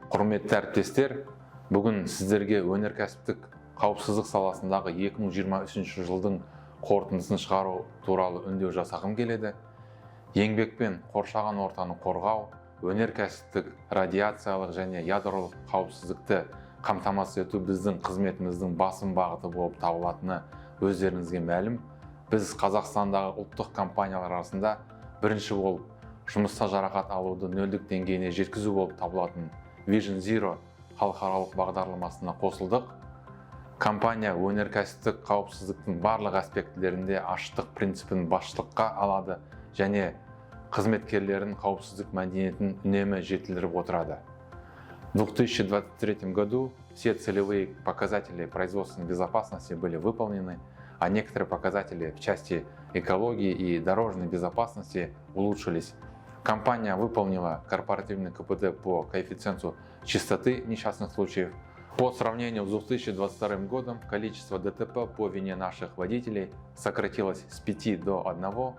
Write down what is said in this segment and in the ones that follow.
Құрметті әріптестер, бүгін сіздерге өнеркәсіптік қауіпсіздік саласындағы 2023 жылдың қорытындысын шығару туралы үндеу жасағым келеді. Еңбек пен қоршаған ортаны қорғау, өнеркәсіптік, радиациялық және ядролық қауіпсіздікті қамтамасыз ету біздің қызметіміздің басым бағыты болып табылатыны өздеріңізге мәлім. Біз Қазақстандағы ұлттық компаниялар арасында бірінші болып жұмыста жарақат алуды нөлдік деңгейіне жеткізу болып табылатын Vision Zero халықаралық бағдарламасына қосылдық. Компания өнеркәсіптік қауіпсіздіктің барлық аспектілерінде ашықтық принципін басшылыққа алады және қызметкерлердің қауіпсіздік мәдениетін үнемі жетілдіріп отырады. В 2023 году все целевые показатели производственной безопасности были выполнены, а некоторые показатели в части экологии и дорожной безопасности улучшились. Компания выполнила корпоративный КПД по коэффициенту частоты несчастных случаев. По сравнению с 2022 годом количество ДТП по вине наших водителей сократилось с 5 до 1.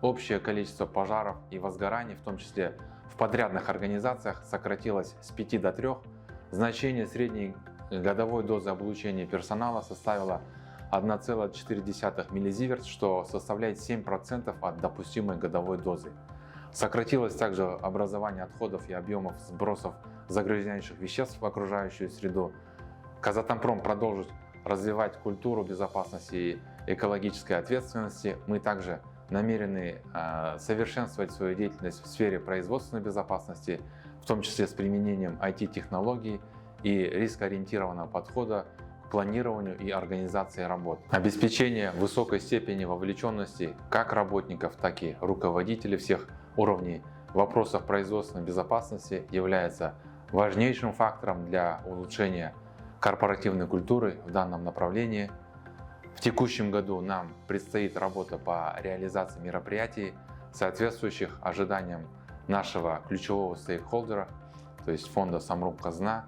Общее количество пожаров и возгораний, в том числе в подрядных организациях, сократилось с 5 до 3. Значение средней годовой дозы облучения персонала составило 1,4 миллизиверт, что составляет 7% от допустимой годовой дозы. Сократилось также образование отходов и объемов сбросов загрязняющих веществ в окружающую среду. Казатомпром продолжит развивать культуру безопасности и экологической ответственности. Мы также намерены совершенствовать свою деятельность в сфере производственной безопасности, в том числе с применением IT-технологий и рискоориентированного подхода к планированию и организации работ. Обеспечение высокой степени вовлеченности как работников, так и руководителей всех уровней в вопросах производственной безопасности является важнейшим фактором для улучшения корпоративной культуры в данном направлении. В текущем году нам предстоит работа по реализации мероприятий, соответствующих ожиданиям нашего ключевого стейкхолдера, то есть фонда Самрұқ-Қазына.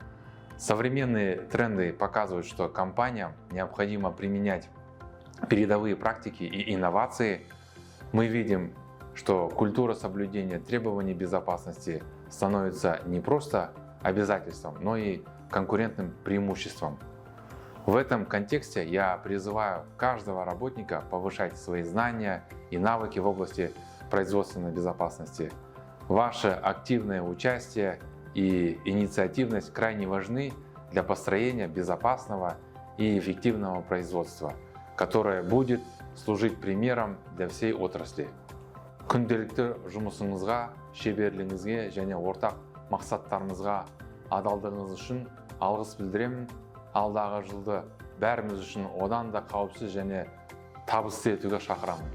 Современные тренды показывают, что компаниям необходимо применять передовые практики и инновации. Мы видим, что культура соблюдения требований безопасности становится не просто обязательством, но и конкурентным преимуществом. В этом контексте я призываю каждого работника повышать свои знания и навыки в области производственной безопасности. Ваше активное участие и инициативность крайне важны для построения безопасного и эффективного производства, которое будет служить примером для всей отрасли. Күнделікті жұмысыңызға, шеберлігіңізге және ортақ мақсаттарыңызға адалдығыңыз үшін алғыс білдіремін. Алдағы жылды бәріміз үшін одан да қауіпсіз және табысты етуге шақырамын.